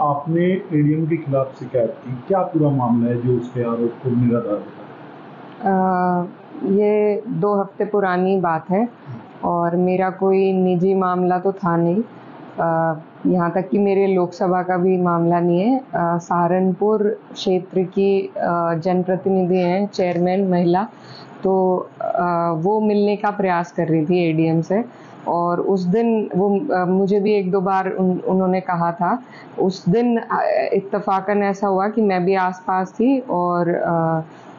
आपने एडीएम के खिलाफ शिकायत की, क्या पूरा मामला है जो उसके आरोप को निराधार होता ये 2 हफ्ते पुरानी बात है और मेरा कोई निजी मामला तो था नहीं। यहाँ तक कि मेरे लोकसभा का भी मामला नहीं है। सहारनपुर क्षेत्र की जनप्रतिनिधि हैं, चेयरमैन महिला, तो वो मिलने का प्रयास कर रही थी एडीएम से और उस दिन वो मुझे भी 1-2 बार उन्होंने कहा था। उस दिन इत्तेफाकन ऐसा हुआ कि मैं भी आसपास थी और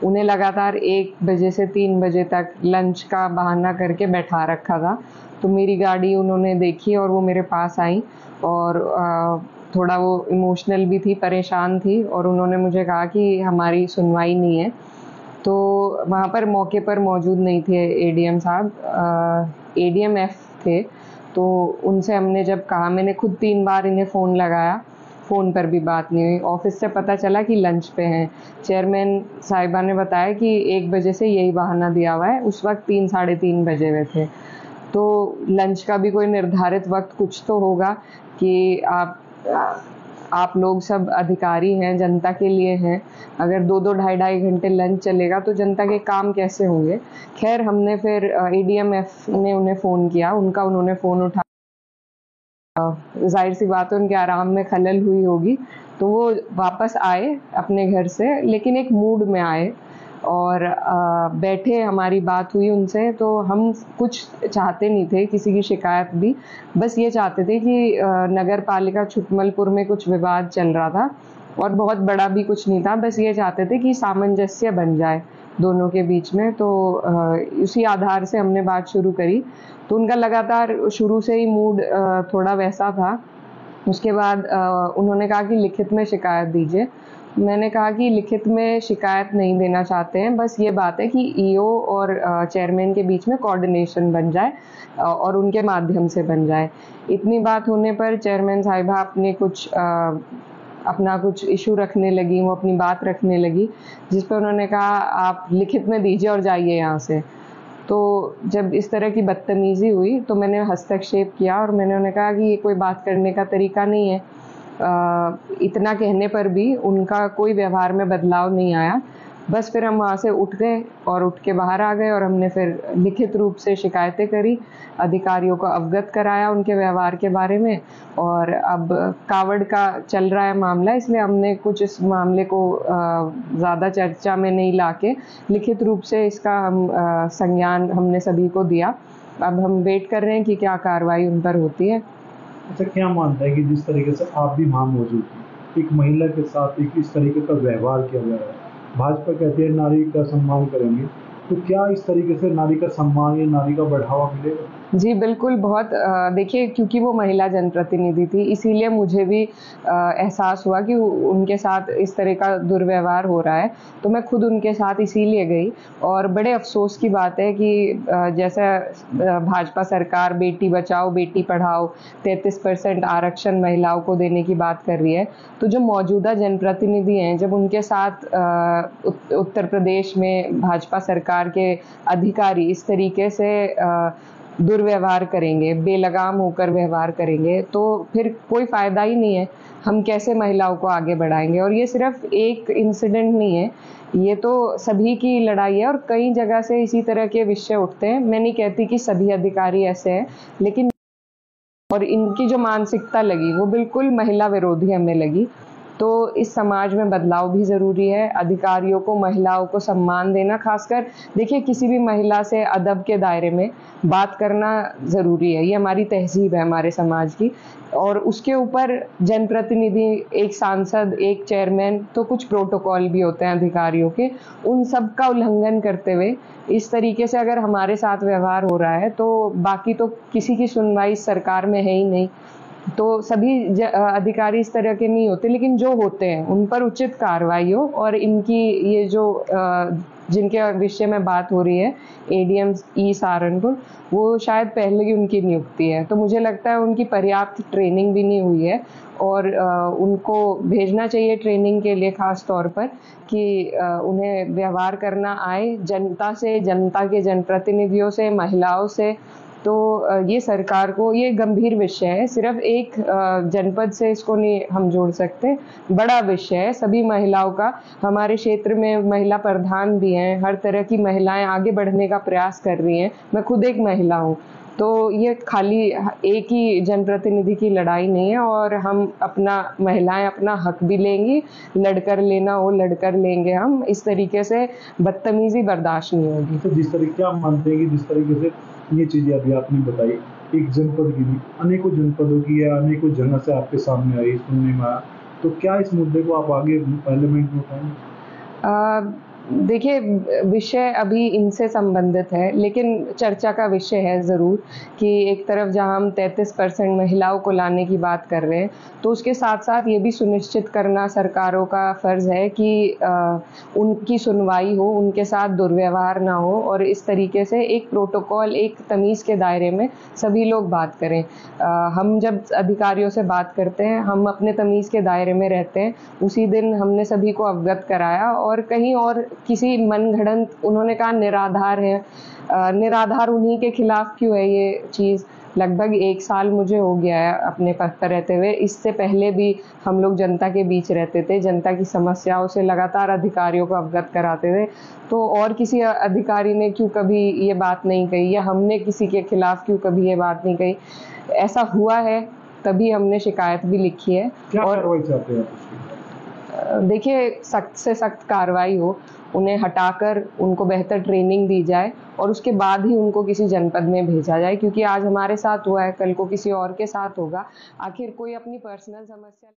उन्हें लगातार 1 बजे से 3 बजे तक लंच का बहाना करके बैठा रखा था। तो मेरी गाड़ी उन्होंने देखी और वो मेरे पास आई और थोड़ा वो इमोशनल भी थी, परेशान थी और उन्होंने मुझे कहा कि हमारी सुनवाई नहीं है। तो वहाँ पर मौके पर मौजूद नहीं थे एडीएम साहब, एडीएम एफ थे। तो उनसे हमने जब कहा, मैंने खुद 3 बार इन्हें फ़ोन लगाया, फ़ोन पर भी बात नहीं हुई। ऑफिस से पता चला कि लंच पे हैं। चेयरमैन साहिबा ने बताया कि 1 बजे से यही बहाना दिया हुआ है। उस वक्त 3 साढ़े 3 बजे हुए थे। तो लंच का भी कोई निर्धारित वक्त कुछ तो होगा कि आप लोग सब अधिकारी हैं, जनता के लिए हैं। अगर 2-2 ढाई-ढाई घंटे लंच चलेगा तो जनता के काम कैसे होंगे। खैर हमने फिर एडीएम एफ ने उन्हें फ़ोन किया, उन्होंने फ़ोन उठाया। ज़ाहिर सी बात है उनके आराम में खलल हुई होगी, तो वो वापस आए अपने घर से, लेकिन एक मूड में आए और बैठे, हमारी बात हुई उनसे। तो हम कुछ चाहते नहीं थे, किसी की शिकायत भी, बस ये चाहते थे कि नगर पालिका छुटमलपुर में कुछ विवाद चल रहा था और बहुत बड़ा भी कुछ नहीं था, बस ये चाहते थे कि सामंजस्य बन जाए दोनों के बीच में। तो उसी आधार से हमने बात शुरू करी। तो उनका लगातार शुरू से ही मूड थोड़ा वैसा था। उसके बाद उन्होंने कहा कि लिखित में शिकायत दीजिए। मैंने कहा कि लिखित में शिकायत नहीं देना चाहते हैं, बस ये बात है कि ईओ और चेयरमैन के बीच में कोऑर्डिनेशन बन जाए और उनके माध्यम से बन जाए। इतनी बात होने पर चेयरमैन साहिबा अपना कुछ इशू रखने लगी, वो अपनी बात रखने लगी, जिस पर उन्होंने कहा आप लिखित में दीजिए और जाइए यहाँ से। तो जब इस तरह की बदतमीज़ी हुई तो मैंने हस्तक्षेप किया और मैंने उन्हें कहा कि ये कोई बात करने का तरीका नहीं है। इतना कहने पर भी उनका कोई व्यवहार में बदलाव नहीं आया। बस फिर हम वहाँ से उठ गए और उठ के बाहर आ गए और हमने फिर लिखित रूप से शिकायतें करी, अधिकारियों को अवगत कराया उनके व्यवहार के बारे में। और अब कावड़ का चल रहा है मामला, इसलिए हमने कुछ इस मामले को ज़्यादा चर्चा में नहीं लाके लिखित रूप से इसका हम संज्ञान हमने सभी को दिया। अब हम वेट कर रहे हैं कि क्या कार्रवाई उन पर होती है। अच्छा, क्या मानता है कि जिस तरीके से आप भी वहाँ मौजूद थी, एक महिला के साथ एक इस तरीके का व्यवहार किया जा रहा है, भाजपा कहती है नारी का सम्मान करेंगे, तो क्या इस तरीके से नारी का सम्मान या नारी का बढ़ावा मिलेगा? जी बिल्कुल, बहुत देखिए, क्योंकि वो महिला जनप्रतिनिधि थी इसीलिए मुझे भी एहसास हुआ कि उनके साथ इस तरह का दुर्व्यवहार हो रहा है, तो मैं खुद उनके साथ इसीलिए गई। और बड़े अफ़सोस की बात है कि जैसा भाजपा सरकार बेटी बचाओ बेटी पढ़ाओ 33% आरक्षण महिलाओं को देने की बात कर रही है, तो जो मौजूदा जनप्रतिनिधि हैं, जब उनके साथ उत्तर प्रदेश में भाजपा सरकार के अधिकारी इस तरीके से दुर्व्यवहार करेंगे, बेलगाम होकर व्यवहार करेंगे, तो फिर कोई फ़ायदा ही नहीं है। हम कैसे महिलाओं को आगे बढ़ाएंगे। और ये सिर्फ एक इंसिडेंट नहीं है, ये तो सभी की लड़ाई है और कई जगह से इसी तरह के विषय उठते हैं। मैं नहीं कहती कि सभी अधिकारी ऐसे हैं, लेकिन और इनकी जो मानसिकता लगी वो बिल्कुल महिला विरोधी हमें लगी। तो इस समाज में बदलाव भी ज़रूरी है। अधिकारियों को, महिलाओं को सम्मान देना, खासकर देखिए किसी भी महिला से अदब के दायरे में बात करना ज़रूरी है। ये हमारी तहज़ीब है हमारे समाज की। और उसके ऊपर जनप्रतिनिधि, एक सांसद, एक चेयरमैन, तो कुछ प्रोटोकॉल भी होते हैं अधिकारियों के, उन सब का उल्लंघन करते हुए इस तरीके से अगर हमारे साथ व्यवहार हो रहा है तो बाकी तो किसी की सुनवाई सरकार में है ही नहीं। तो सभी अधिकारी इस तरह के नहीं होते, लेकिन जो होते हैं उन पर उचित कार्रवाई हो। और इनकी ये जो जिनके विषय में बात हो रही है, एडीएम ई सहारनपुर, वो शायद पहले की उनकी नियुक्ति है, तो मुझे लगता है उनकी पर्याप्त ट्रेनिंग भी नहीं हुई है और उनको भेजना चाहिए ट्रेनिंग के लिए, ख़ास तौर पर कि उन्हें व्यवहार करना आए जनता से, जनता के जनप्रतिनिधियों से, महिलाओं से। तो ये सरकार को, ये गंभीर विषय है, सिर्फ एक जनपद से इसको नहीं हम जोड़ सकते, बड़ा विषय है सभी महिलाओं का। हमारे क्षेत्र में महिला प्रधान भी हैं, हर तरह की महिलाएं आगे बढ़ने का प्रयास कर रही हैं। मैं खुद एक महिला हूँ, तो ये खाली एक ही जनप्रतिनिधि की लड़ाई नहीं है, और हम अपना, महिलाएं अपना हक भी लेंगी, लड़कर लेना हो लड़कर लेंगे हम। इस तरीके से बदतमीजी बर्दाश्त नहीं होगी। तो जिस तरीके आप मानते हैं कि जिस तरीके से ये चीजें अभी आपने बताई, एक जनपद की नहीं, अनेकों जनपदों की या अनेकों जगह से आपके सामने आई, सुनने में आया, तो क्या इस मुद्दे को आप आगे पार्लियामेंट में उठाएंगे? देखिए, विषय अभी इनसे संबंधित है, लेकिन चर्चा का विषय है ज़रूर कि एक तरफ जहां हम 33% महिलाओं को लाने की बात कर रहे हैं, तो उसके साथ साथ ये भी सुनिश्चित करना सरकारों का फ़र्ज़ है कि उनकी सुनवाई हो, उनके साथ दुर्व्यवहार ना हो, और इस तरीके से एक प्रोटोकॉल, एक तमीज़ के दायरे में सभी लोग बात करें। हम जब अधिकारियों से बात करते हैं, हम अपने तमीज़ के दायरे में रहते हैं। उसी दिन हमने सभी को अवगत कराया, और कहीं और किसी मनगढ़ंत, उन्होंने कहा निराधार है, निराधार उन्हीं के खिलाफ क्यों है ये चीज़। लगभग 1 साल मुझे हो गया है अपने पद पर रहते हुए। इससे पहले भी हम लोग जनता के बीच रहते थे, जनता की समस्याओं से लगातार अधिकारियों को अवगत कराते थे। तो और किसी अधिकारी ने क्यों कभी ये बात नहीं कही, या हमने किसी के खिलाफ क्यों कभी ये बात नहीं कही। ऐसा हुआ है, तभी हमने शिकायत भी लिखी है। क्या और कार्रवाई चाहते हैं आप? देखिए, सख्त से सख्त कार्रवाई हो, उन्हें हटाकर उनको बेहतर ट्रेनिंग दी जाए, और उसके बाद ही उनको किसी जनपद में भेजा जाए, क्योंकि आज हमारे साथ हुआ है, कल को किसी और के साथ होगा। आखिर कोई अपनी पर्सनल समस्या